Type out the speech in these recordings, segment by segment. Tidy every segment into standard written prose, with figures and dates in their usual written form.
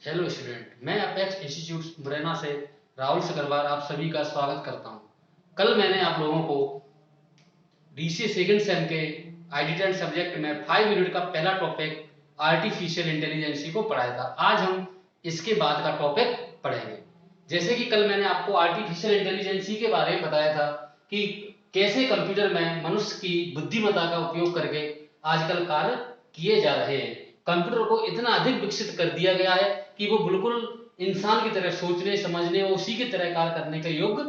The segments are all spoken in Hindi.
हेलो स्टूडेंट, मैं अपेक्स इंस्टीट्यूट मुरैना से राहुल सकरवार आप सभी का स्वागत करता हूं। कल मैंने आप लोगों को डीसीए सेकंड सेम के आईडी10 सब्जेक्ट में 5 यूनिट का पहला टॉपिक आर्टिफिशियल इंटेलिजेंसी को पढ़ाया था। आज हम इसके बाद का टॉपिक पढ़ेंगे। जैसे कि कल मैंने आपको आर्टिफिशियल इंटेलिजेंसी के बारे में बताया था कि कैसे कंप्यूटर में मनुष्य की बुद्धिमत्ता का उपयोग करके आजकल कार्य किए जा रहे हैं। कंप्यूटर को इतना अधिक विकसित कर दिया गया है कि वो बिल्कुल इंसान की तरह सोचने समझने और उसी की तरह कार्य करने के योग्य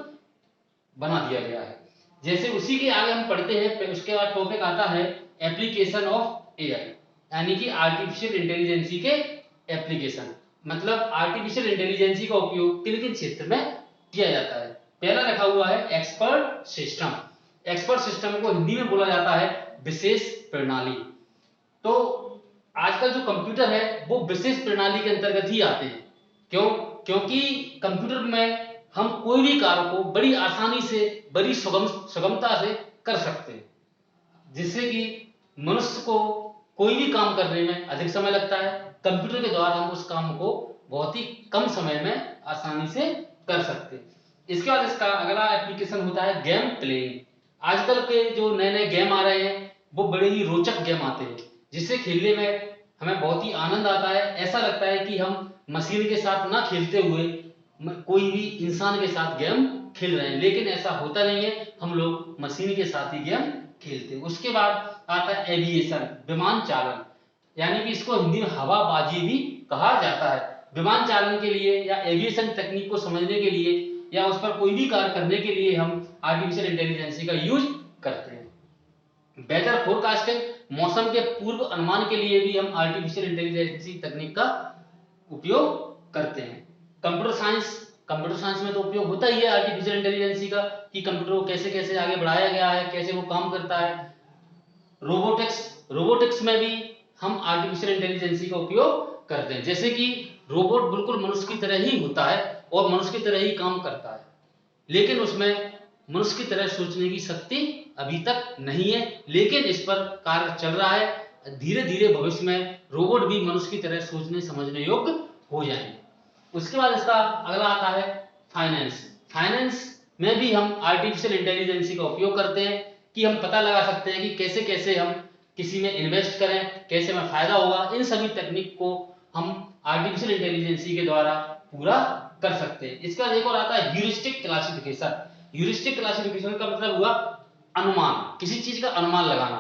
बना दिया गया है। जैसे उसी के आगे हम पढ़ते हैं, उसके बाद टॉपिक आता है एप्लीकेशन ऑफ एआई, यानी कि आर्टिफिशियल इंटेलिजेंसी के एप्लीकेशन, मतलब आर्टिफिशियल इंटेलिजेंसी का उपयोग किन किन क्षेत्र में किया जाता है। पहला रखा हुआ है एक्सपर्ट सिस्टम। एक्सपर्ट सिस्टम को हिंदी में बोला जाता है विशेष प्रणाली। तो आजकल जो कंप्यूटर है वो विशेष प्रणाली के अंतर्गत ही आते हैं। क्यों? क्योंकि कंप्यूटर में हम कोई भी कार्य को बड़ी आसानी से, बड़ी सुगमता से कर सकते हैं, जिससे कि मनुष्य को कोई भी काम करने में अधिक समय लगता है। कंप्यूटर के द्वारा हम उस काम को बहुत ही कम समय में आसानी से कर सकते हैं। इसके बाद इसका अगला एप्लीकेशन होता है गेम प्लेइंग। आजकल के जो नए नए गेम आ रहे हैं वो बड़े ही रोचक गेम आते हैं, जिससे खेलने में हमें बहुत ही आनंद आता है। ऐसा लगता है कि हम मशीन के साथ ना खेलते हुए कोई भी इंसान के साथ गेम खेल रहे हैं, लेकिन ऐसा होता नहीं है, हम लोग मशीन के साथ ही गेम खेलते हैं। उसके बाद आता है एविएशन, विमान चालन, यानी कि इसको हिंदी में हवाबाजी भी कहा जाता है। विमान चालन के लिए या एविएशन तकनीक को समझने के लिए या उस पर कोई भी कार्य करने के लिए हम आर्टिफिशियल इंटेलिजेंस का यूज करते हैं। वेदर फोरकास्टिंग, मौसम के पूर्व अनुमान के लिए भी हम आर्टिफिशियल इंटेलिजेंस तकनीक का उपयोग करते हैं। कंप्यूटर साइंस में तो उपयोग होता ही है आर्टिफिशियल इंटेलिजेंस का, कि कंप्यूटर को कैसे कैसे आगे बढ़ाया गया है, कैसे वो काम करता है। रोबोटिक्स में भी हम आर्टिफिशियल इंटेलिजेंस का उपयोग करते हैं। जैसे कि रोबोट बिल्कुल मनुष्य की तरह ही होता है और मनुष्य की तरह ही काम करता है, लेकिन उसमें मनुष्य की तरह सोचने की शक्ति अभी तक नहीं है, लेकिन इस पर कार्य चल रहा है। धीरे धीरे भविष्य में रोबोट भी मनुष्य की तरह सोचने समझने योग्य हो जाएंगे। उसके बाद इसका अगला आता है फाइनेंस। फाइनेंस में भी हम आर्टिफिशियल इंटेलिजेंस का उपयोग करते हैं कि हम पता लगा सकते हैं कि कैसे कैसे हम किसी में इन्वेस्ट करें, कैसे हमें फायदा होगा। इन सभी तकनीक को हम आर्टिफिशियल इंटेलिजेंस के द्वारा पूरा कर सकते हैं। इसका एक और आता है ह्यूरिस्टिक क्लासिफिकेशन। ह्यूरिस्टिक क्लासिफिकेशन का मतलब हुआ अनुमान, किसी चीज का अनुमान लगाना,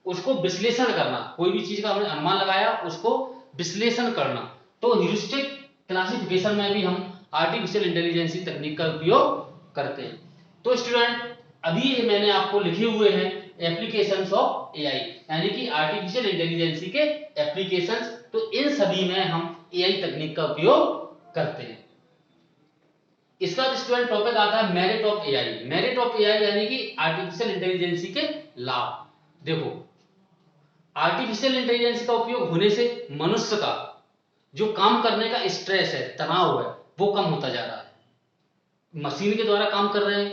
उसको विश्लेषण करना। कोई भी चीज का हमने अनुमान लगाया, उसको विश्लेषण करना। तो ह्यूरिस्टिक क्लासिफिकेशन में भी हम आर्टिफिशियल इंटेलिजेंस तकनीक का उपयोग करते हैं। तो स्टूडेंट, अभी मैंने आपको लिखे हुए हैं एप्लीकेशंस ऑफ एआई, यानी कि आर्टिफिशियल इंटेलिजेंस के एप्लीकेशंस। तो इन सभी में हम एआई तकनीक का उपयोग करते हैं। इसका स्टूडेंट टॉपिक आता है merit of AI. Merit of AI यानी कि आर्टिफिशियल इंटेलिजेंस के लाभ। देखो, आर्टिफिशियल इंटेलिजेंस का उपयोग होने से मनुष्य का जो काम करने का स्ट्रेस है, तनाव है, वो कम होता जा रहा है। मशीन के द्वारा काम कर रहे हैं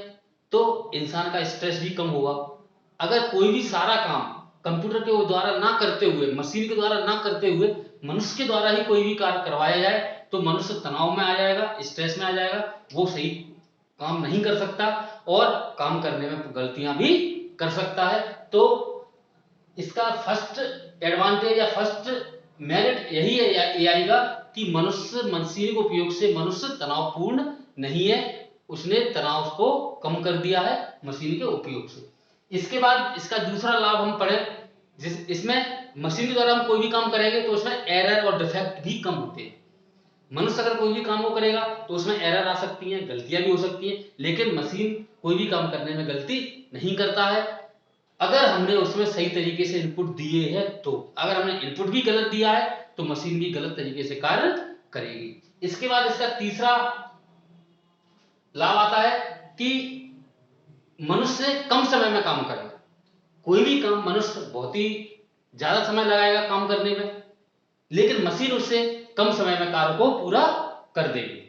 तो इंसान का स्ट्रेस भी कम होगा। अगर कोई भी सारा काम कंप्यूटर के द्वारा ना करते हुए, मशीन के द्वारा ना करते हुए मनुष्य के द्वारा ही कोई भी कार्य करवाया जाए तो मनुष्य तनाव में आ जाएगा, स्ट्रेस में आ जाएगा, वो सही काम नहीं कर सकता और काम करने में गलतियां भी कर सकता है। तो इसका फर्स्ट एडवांटेज या फर्स्ट मेरिट यही है एआई का कि मनुष्य मशीन के उपयोग से मनुष्य तनावपूर्ण नहीं है, उसने तनाव को कम कर दिया है मशीन के उपयोग से। इसके बाद इसका दूसरा लाभ हम पढ़े, इसमें मशीन के द्वारा हम कोई भी काम करेंगे तो उसमें एरर और डिफेक्ट भी कम होते हैं। मनुष्य अगर कोई भी काम को करेगा तो उसमें एरर आ सकती है, गलतियां भी हो सकती हैं, लेकिन मशीन कोई भी काम करने में गलती नहीं करता है अगर हमने उसमें सही तरीके से इनपुट दिए हैं। तो अगर हमने इनपुट भी गलत दिया है तो मशीन भी गलत तरीके से कार्य करेगी। इसके बाद इसका तीसरा लाभ आता है कि मनुष्य कम समय में काम करेगा। कोई भी काम मनुष्य बहुत ही ज्यादा समय लगाएगा काम करने में, लेकिन मशीन उससे कम समय में कार्य को पूरा कर देगी।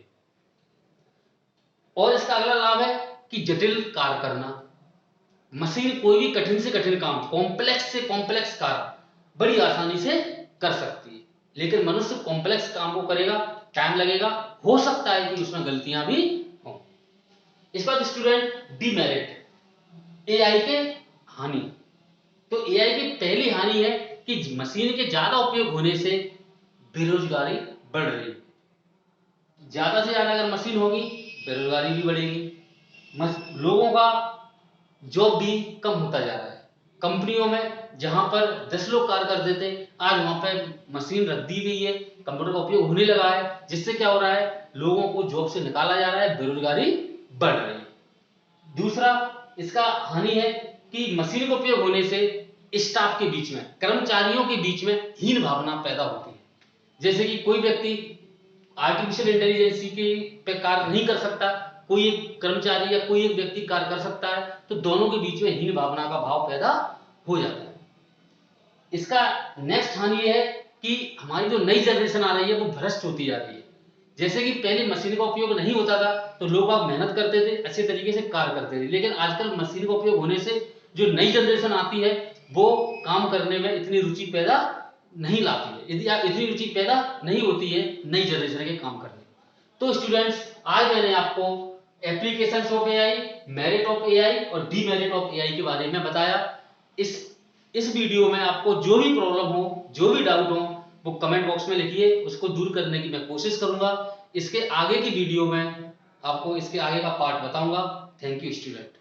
और इसका अगला लाभ है कि जटिल कार्य करना। मशीन कोई भी कठिन से कठिन काम, कॉम्प्लेक्स से कॉम्प्लेक्स कार्य बड़ी आसानी से कर सकती है, लेकिन मनुष्य कॉम्प्लेक्स काम को करेगा टाइम लगेगा, हो सकता है कि उसमें गलतियां भी हो। इस बात स्टूडेंट डीमेरिट, एआई के हानि। तो एआई की पहली हानि है कि मशीन के ज्यादा उपयोग होने से बेरोजगारी बढ़ रही है। ज्यादा से ज्यादा अगर मशीन होगी, बेरोजगारी भी बढ़ेगी, लोगों का जॉब भी कम होता जा रहा है। कंपनियों में जहां पर 10 लोग कार्य करते थे, आज वहां पे मशीन रख दी गई है, कंप्यूटर का उपयोग होने लगा है, जिससे क्या हो रहा है, लोगों को जॉब से निकाला जा रहा है, बेरोजगारी बढ़ रही है। दूसरा इसका हानि है कि मशीन का उपयोग होने से स्टाफ के बीच में, कर्मचारियों के बीच में हीन भावना पैदा होती है। जैसे कि कोई व्यक्ति आर्टिफिशियल इंटेलिजेंस के पे कार्य नहीं कर सकता, कोई एक कर्मचारी या कोई एक व्यक्ति कार्य कर सकता है, तो दोनों के बीच में हीन भावना का भाव पैदा हो जाता है। इसका नेक्स्ट हानि ये है कि हमारी जो नई जनरेशन आ रही है वो भ्रष्ट होती जा रही है। जैसे कि पहले मशीन का उपयोग नहीं होता था तो लोग आप मेहनत करते थे, अच्छे तरीके से कार्य करते थे, लेकिन आजकल मशीन का उपयोग होने से जो नई जनरेशन आती है वो काम करने में इतनी रुचि पैदा नहीं लाती है, यदि आप इतनी रुचि पैदा नहीं होती है नई जनरेशन के काम करने। तो स्टूडेंट्स, आज मैंने आपको applications of AI, merit of AI और डीमेरिट ऑफ एआई के बारे में बताया। इस वीडियो में आपको जो भी प्रॉब्लम हो, जो भी डाउट हो, वो कमेंट बॉक्स में लिखिए, उसको दूर करने की मैं कोशिश करूंगा। इसके आगे की वीडियो में आपको इसके आगे का पार्ट बताऊंगा। Thank you student.